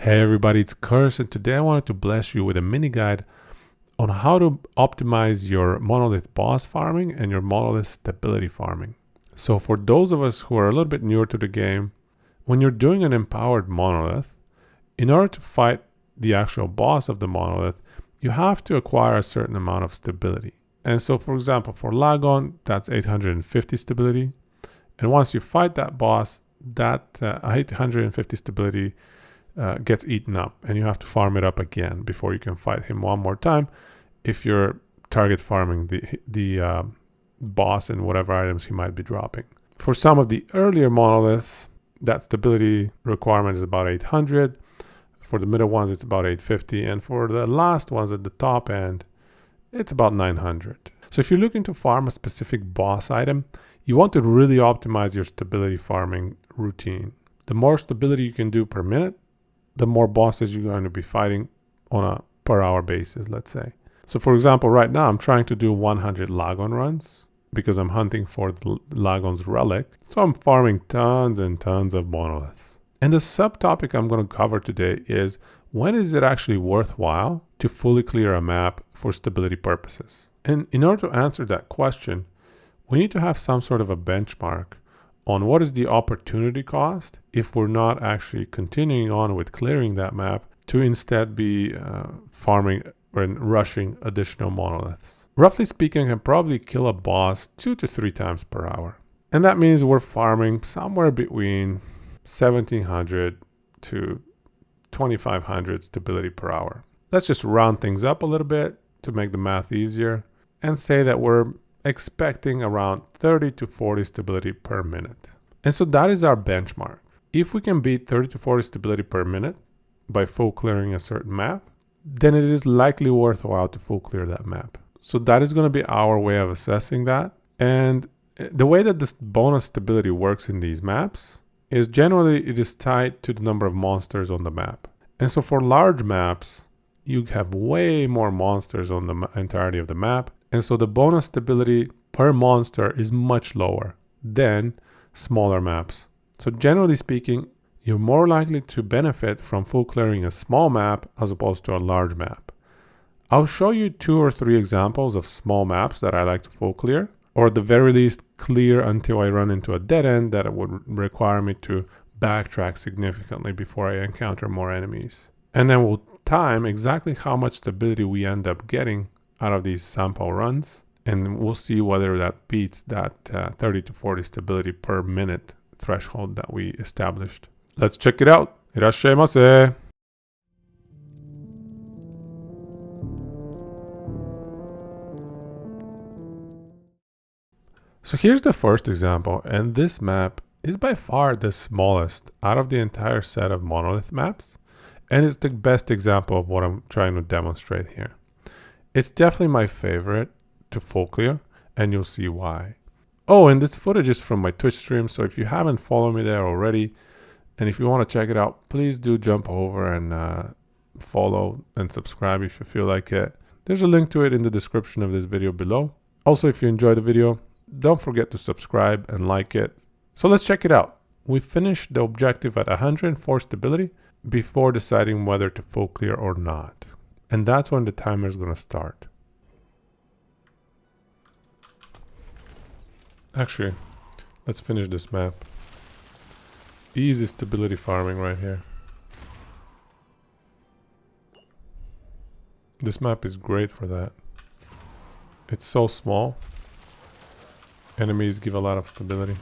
Hey everybody, it's Curse, and today I wanted to bless you with a mini guide on how to optimize your Monolith boss farming and your Monolith stability farming. So for those of us who are a little bit newer to the game, when you're doing an empowered Monolith, in order to fight the actual boss of the Monolith, you have to acquire a certain amount of stability. And so for example, for Lagon, that's 850 stability. And once you fight that boss, that 850 stability gets eaten up, and you have to farm it up again before you can fight him one more time if you're target farming the boss and whatever items he might be dropping. For some of the earlier monoliths, that stability requirement is about 800. For the middle ones, it's about 850, and for the last ones at the top end, it's about 900. So if you're looking to farm a specific boss item, you want to really optimize your stability farming routine. The more stability you can do per minute, the more bosses you're going to be fighting on a per hour basis, let's say. So for example, right now I'm trying to do 100 Lagon runs because I'm hunting for the Lagon's relic. So I'm farming tons and tons of monoliths. And the subtopic I'm going to cover today is, when is it actually worthwhile to fully clear a map for stability purposes? And in order to answer that question, we need to have some sort of a benchmark on what is the opportunity cost if we're not actually continuing on with clearing that map to instead be farming and rushing additional monoliths. Roughly speaking, I can probably kill a boss 2 to 3 times per hour. And that means we're farming somewhere between 1700 to 2500 stability per hour. Let's just round things up a little bit to make the math easier and say that we're expecting around 30 to 40 stability per minute. And so that is our benchmark. If we can beat 30 to 40 stability per minute by full clearing a certain map, then it is likely worthwhile to full clear that map. So that is going to be our way of assessing that. And the way that this bonus stability works in these maps is generally it is tied to the number of monsters on the map. And so for large maps, you have way more monsters on the entirety of the map. And so the bonus stability per monster is much lower than smaller maps. So generally speaking, you're more likely to benefit from full clearing a small map as opposed to a large map. I'll show you 2 or 3 examples of small maps that I like to full clear, or at the very least clear until I run into a dead end that would require me to backtrack significantly before I encounter more enemies. And then we'll time exactly how much stability we end up getting out of these sample runs, and we'll see whether that beats that 30 to 40 stability per minute threshold that we established. Let's check it out. Irashaimase! So here's the first example, and this map is by far the smallest out of the entire set of monolith maps, and it's the best example of what I'm trying to demonstrate here. It's definitely my favorite to full clear, and you'll see why. Oh, and this footage is from my Twitch stream, so if you haven't followed me there already, and if you want to check it out, please do jump over and follow and subscribe if you feel like it. There's a link to it in the description of this video below. Also, if you enjoyed the video, don't forget to subscribe and like it. So let's check it out. We finished the objective at 104 stability before deciding whether to full clear or not. And that's when the timer is going to start. Actually, let's finish this map. Easy stability farming right here. This map is great for that. It's so small. Enemies give a lot of stability.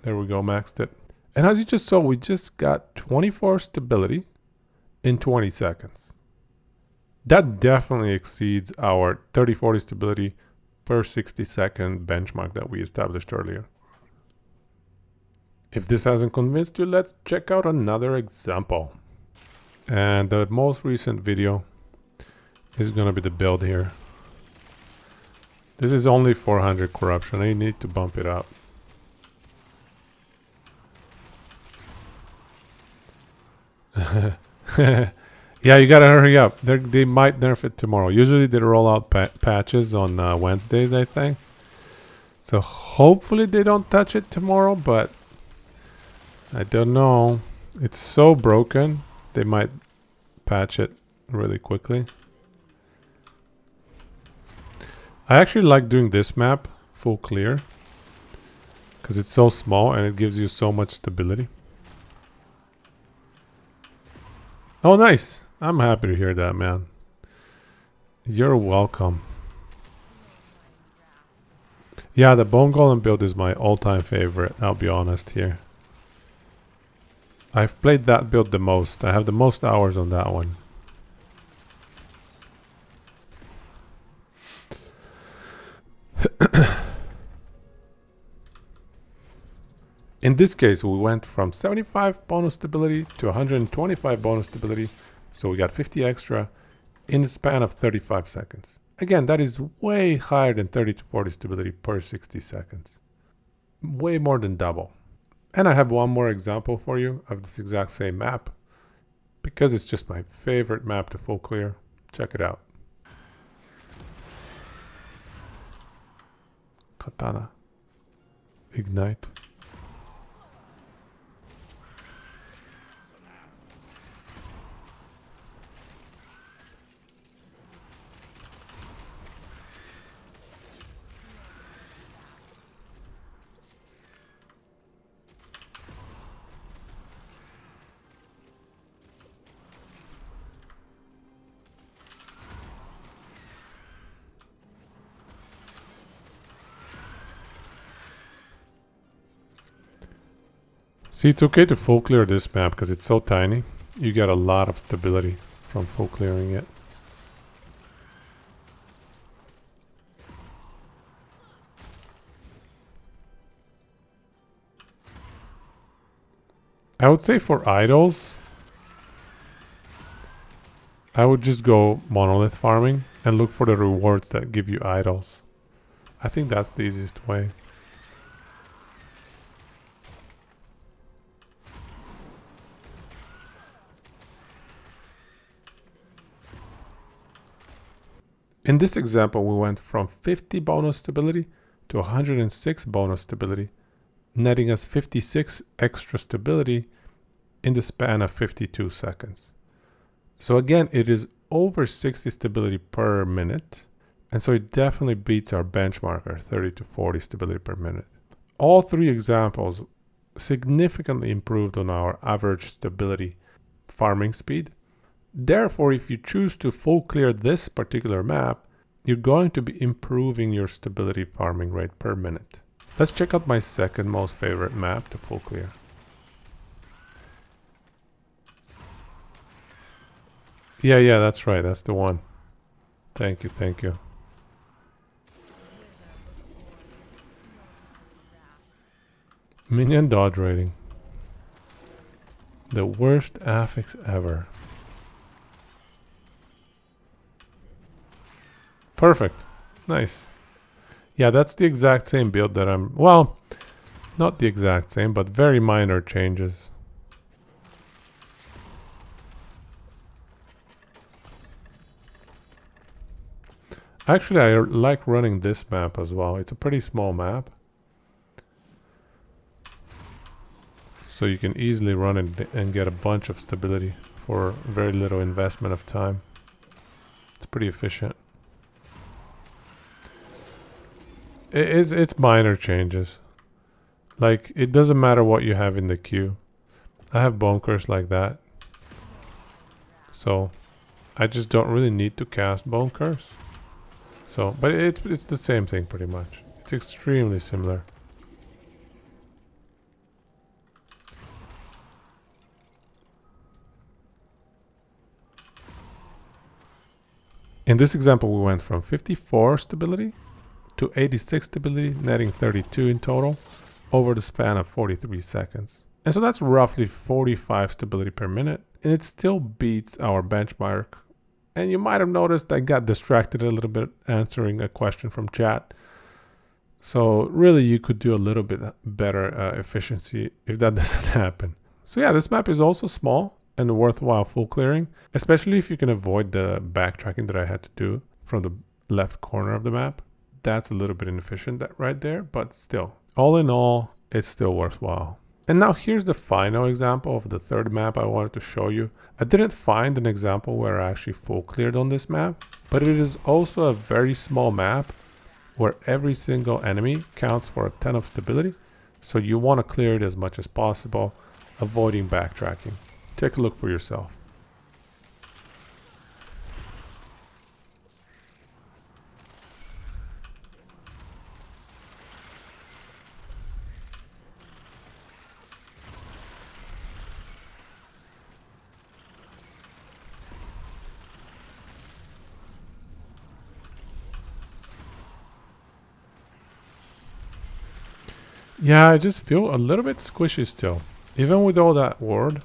There we go, maxed it. And as you just saw, we just got 24 stability in 20 seconds. That definitely exceeds our 30-40 stability per 60-second benchmark that we established earlier. If this hasn't convinced you, let's check out another example. And the most recent video is going to be the build here. This is only 400 corruption. I need to bump it up. Yeah, you gotta hurry up. They might nerf it tomorrow. Usually they roll out patches on Wednesdays, I think. So hopefully they don't touch it tomorrow, but I don't know. It's so broken. They might patch it really quickly. I actually like doing this map full clear because it's so small and it gives you so much stability. Oh, nice. I'm happy to hear that, man. You're welcome. Yeah, the Bone Golem build is my all-time favorite, I'll be honest here. I've played that build the most. I have the most hours on that one. In this case, we went from 75 bonus stability to 125 bonus stability. So we got 50 extra in the span of 35 seconds. Again, that is way higher than 30 to 40 stability per 60 seconds. Way more than double. And I have one more example for you of this exact same map. Because it's just my favorite map to full clear. Check it out. Katana. Ignite. See, it's okay to full clear this map because it's so tiny. You get a lot of stability from full clearing it. I would say for idols, I would just go monolith farming and look for the rewards that give you idols. I think that's the easiest way. In this example, we went from 50 bonus stability to 106 bonus stability, netting us 56 extra stability in the span of 52 seconds. So again, it is over 60 stability per minute, and so it definitely beats our benchmarker, 30 to 40 stability per minute. All three examples significantly improved on our average stability farming speed. Therefore, if you choose to full clear this particular map, you're going to be improving your stability farming rate per minute. Let's check out my second most favorite map to full clear. Yeah, that's right. That's the one. Thank you, thank you. Minion dodge rating. The worst affix ever. Perfect. Nice. Yeah, that's the exact same build that I'm... Well, not the exact same, but very minor changes. Actually, I like running this map as well. It's a pretty small map. So you can easily run it and get a bunch of stability for very little investment of time. It's pretty efficient. It's minor changes. Like, it doesn't matter what you have in the queue. I have Bone Curse like that. So, I just don't really need to cast Bone Curse. So, but it's the same thing pretty much. It's extremely similar. In this example, we went from 54 stability to 86 stability, netting 32 in total over the span of 43 seconds. And so that's roughly 45 stability per minute, and it still beats our benchmark. And you might have noticed I got distracted a little bit answering a question from chat. So really you could do a little bit better efficiency if that doesn't happen. So yeah, this map is also small and worthwhile full clearing, especially if you can avoid the backtracking that I had to do from the left corner of the map. That's a little bit inefficient right there, but still, all in all, it's still worthwhile. And now here's the final example of the third map I wanted to show you. I didn't find an example where I actually full cleared on this map, but it is also a very small map where every single enemy counts for a 10 of stability. So you want to clear it as much as possible, avoiding backtracking. Take a look for yourself. Yeah, I just feel a little bit squishy still. Even with all that ward,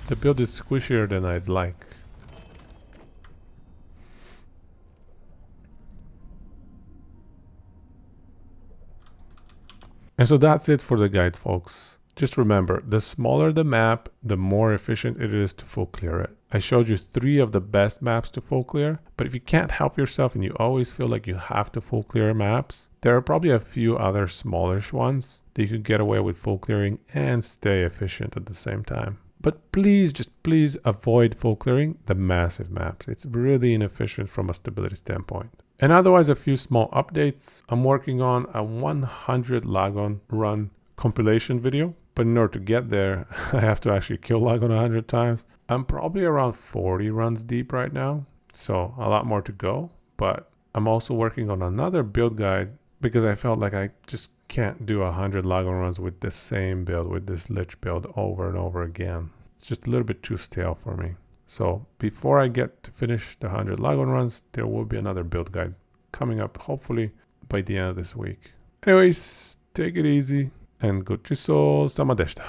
the build is squishier than I'd like. And so that's it for the guide, folks. Just remember, the smaller the map, the more efficient it is to full clear it. I showed you 3 of the best maps to full clear, but if you can't help yourself and you always feel like you have to full clear maps, there are probably a few other smallish ones that you could get away with full clearing and stay efficient at the same time. But please, just please avoid full clearing the massive maps. It's really inefficient from a stability standpoint. And otherwise, a few small updates. I'm working on a 100 Lagon run compilation video, but in order to get there, I have to actually kill Lagon 100 times. I'm probably around 40 runs deep right now, so a lot more to go. But I'm also working on another build guide because I felt like I just can't do 100 Lagon runs with the same build, with this Lich build over and over again. It's just a little bit too stale for me. So before I get to finish the 100 Lagon runs, there will be another build guide coming up, hopefully by the end of this week. Anyways, take it easy and go to so sama deshita.